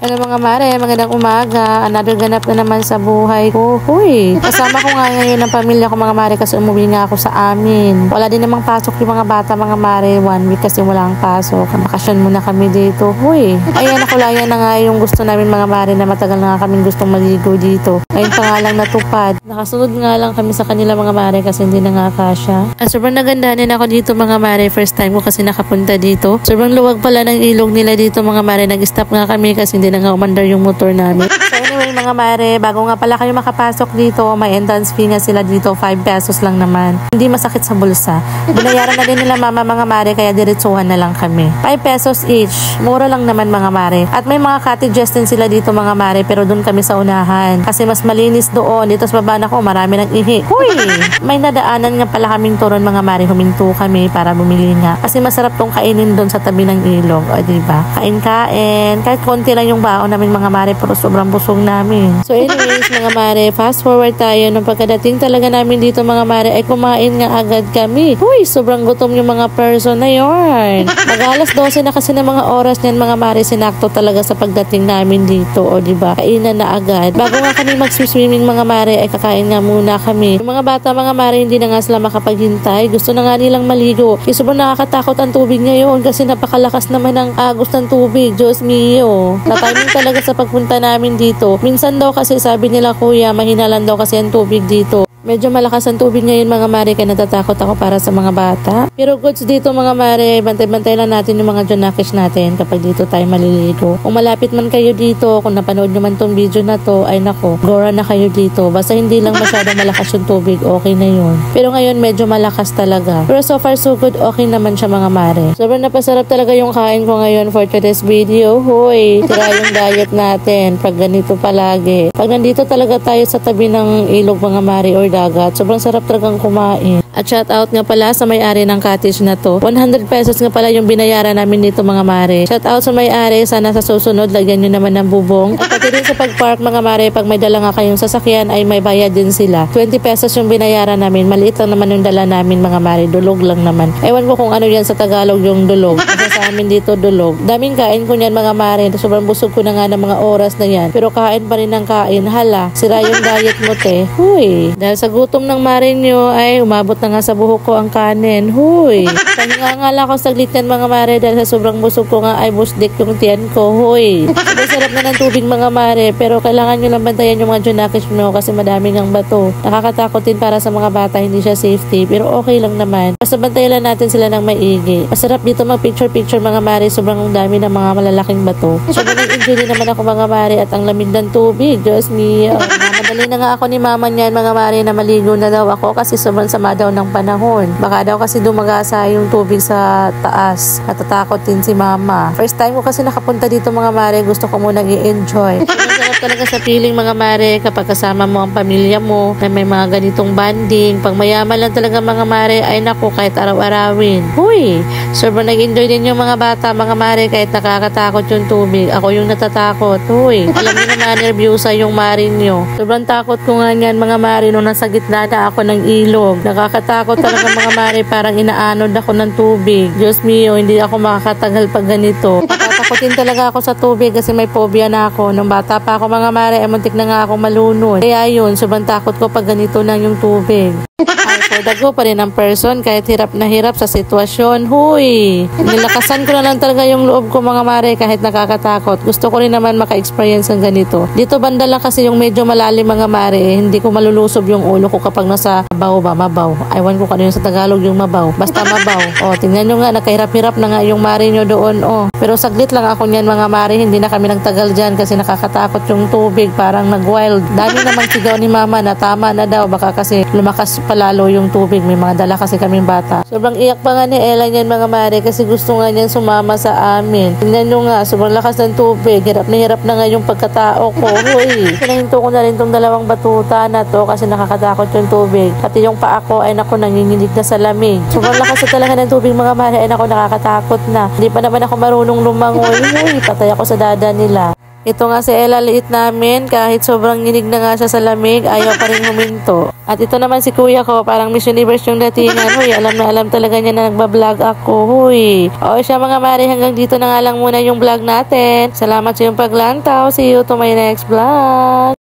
Hello mga mare, magandang umaga. Another ganap na naman sa buhay ko. Huy, kasama ko nga ngayon ng pamilya ko mga mare kasi umuwi nga ako sa amin. Wala din namang pasok yung mga bata mga mare. 1 week kasi walang pasok. Bakasyon muna kami dito. Huy, ayan nakulayan na nga yung gusto namin mga mare na matagal na nga kaming gustong maligo dito. Ngayon pa nga lang natupad. Nakasunod nga lang kami sa kanila mga mare kasi hindi na nga kasya. Sobrang nagandahan ako dito mga mare. First time ko kasi nakapunta dito. Sobrang luwag pala ng ilog nila dito mga mare. Nag-stop nga kami kasi hindi na nga umandar yung motor namin. So anyway mga mare, bago nga pala kayo makapasok dito, may entrance fee nga sila dito, 5 pesos lang naman. Hindi masakit sa bulsa. Binayaran na din nila mama mga mare, kaya diretsuhan na lang kami. 5 pesos each. Mura lang naman mga mare. At may mga cottages din sila dito mga mare, pero doon kami sa unahan. Kasi mas malinis doon. Dito sa baba na ko, marami nang ihi. Huy! May nadaanan nga pala kaming turon mga mare. Huminto kami para bumili nga. Kasi masarap tong kainin doon sa tabi ng ilog. O diba? Kain-kain. Kahit konti lang yung baon namin mga mare, pero sobrang busog namin. So anyways mga mare, fast forward tayo. Nung pagkadating talaga namin dito mga mare, ay kumain nga agad kami. Huy, sobrang gutom yung mga person na yun. Mag-alas 12 na kasi ng mga oras niyan mga mare, sinakto talaga sa pagdating namin dito. O diba? Kainan na agad. Bago nga kami mag-swimming mga mare, ay kakain nga muna kami. Yung mga bata mga mare, hindi na nga sila makapaghintay. Gusto na nga nilang maligo. Sobrang nakakatakot ang tubig ngayon kasi napakalakas naman ng agos ng tubig. Diyos mio. Timing talaga sa pagpunta namin dito. Minsan daw kasi sabi nila kuya, mahina lang daw kasi ang tubig dito. Medyo malakas ang tubig ngayon mga mare, kaya natatakot ako para sa mga bata. Pero goods dito mga mare, bantay-bantay lang natin yung mga junakis natin kapag dito tayo maliligo. Kung malapit man kayo dito, kung napanood nyo man tong video na to, ay nako, gora na kayo dito. Basta hindi lang masyadong malakas yung tubig, okay na yun. Pero ngayon medyo malakas talaga. Pero so far so good, okay naman siya mga mare. Sobrang napasarap talaga yung kain ko ngayon for today's video. Hoy, tira yung diet natin pag ganito palagi. Pag nandito talaga tayo sa tabi ng ilog mga mare or dagat, sobrang sarap talagang kumain. At shout out nga pala sa may-ari ng cottage na to. 100 pesos nga pala yung binayaran namin dito mga mare. Shout out sa may-ari, sana sa susunod lagyan nyo naman ng bubong. At pati din sa pag-park mga mare, pag may dala nga kayong sasakyan ay may bayad din sila. 20 pesos yung binayaran namin. Maliit lang naman yung dala namin mga mare. Dulog lang naman. Ewan ko kung ano yan sa Tagalog yung dulog. Kasi sa amin dito dulog. Daming kain ko niyan mga mare. Sobrang busog ko na nga ng mga oras na yan. Pero kain pa rin ng kain. Hala, sira yung diet mo te. Huy. Dahil sa gutom ng mare nyo ay umabot na nga sa buhok ko ang kanin. Huy. Pangangala ko saglit yan mga mare dahil sa sobrang busog ko nga ay busdik yung tiyan ko. Huy. Sobrang sarap na ng tubig mga mare, pero kailangan nyo lang bantayan yung mga junakis mo kasi madaming ang bato. Nakakatakot din para sa mga bata, hindi siya safety, pero okay lang naman. Basta bantayan lang natin sila ng maigi. Masarap dito mag picture mga mare, sobrang dami ng mga malalaking bato. Sobrang nag-enjoy din naman ako mga mare at ang lamig ng tubig. Diyos mio. Madali na nga ako ni mama niyan mga mare na maligo na daw ako kasi sobrang sama daw ng panahon. Baka daw kasi dumagasa yung tubig sa taas. Natatakot din si mama. First time ko kasi nakapunta dito mga mare, gusto ko munang i-enjoy. Masarap talaga sa feeling mga mare kapag kasama mo ang pamilya mo na may mga ganitong banding. Pag mayaman lang talaga mga mare, ay naku, kahit araw-arawin. Huy! Sobrang nag-enjoy din yung mga bata mga mare kahit nakakatakot yung tubig. Ako yung natatakot. Huy! Alam niyo naman, nervyosa yung mare nyo. Sobrang takot ko nga niyan mga mare nung nasa gitna na ako ng ilog. Nakakatakot talaga mga mare, parang inaanod ako ng tubig. Diyos mio, hindi ako makakatagal pag ganito. Natakotin talaga ako sa tubig kasi may phobia na ako. Nung bata pa ako mga mare, muntik na nga ako malunod. Kaya yun, sobrang takot ko pag ganito na yung tubig. Ay, dago pa rin ang person kahit hirap na hirap sa sitwasyon. Huy! Nilakasan ko na lang talaga yung loob ko mga mare kahit nakakatakot. Gusto ko rin naman maka-experience ng ganito. Dito banda lang kasi yung medyo malalim mga mare, hindi ko malulusob yung ulo ko kapag nasa mabaw ba, mabaw. Aywan ko kano yung sa Tagalog yung mabaw. Basta mabaw. O, tingnan nyo nga, nakahirap-hirap na nga yung mare nyo doon. O, pero saglit lang ako niyan mga mare, hindi na kami nagtagal dyan kasi nakakatakot yung tubig, parang nag-wild. Dami namang sigaw ni mama na tama na daw, baka kasi lumakas palalo yung tubig. May mga dala kasi kaming bata. Sobrang iyak pa nga ni Ella niyan mga mare kasi gusto nga niyan sumama sa amin. Tingnan nyo nga, sobrang lakas ng tubig. Hirap na nga yung pagkatao ko. Huy! Pinahinto ko na rin tong dalawang batuta na to kasi nakakatakot yung tubig. Pati yung paa ko ay naku, nanginginig na sa lamig. Sobrang lakas na talaga ng tubig mga mare, ay naku, nakakatakot na. Hindi pa naman ako marunong lumangoy. Huy! Patay ako sa dada nila. Ito nga si Ella, liit namin, kahit sobrang nginig na nga siya sa lamig, ayaw pa rin huminto. At ito naman si kuya ko, parang Miss Universe yung datingan. Huy, alam na alam talaga niya na nagbablog ako. Huy. O siya mga mare, hanggang dito na nga lang muna yung vlog natin. Salamat sa iyong paglantaw. See you to my next vlog.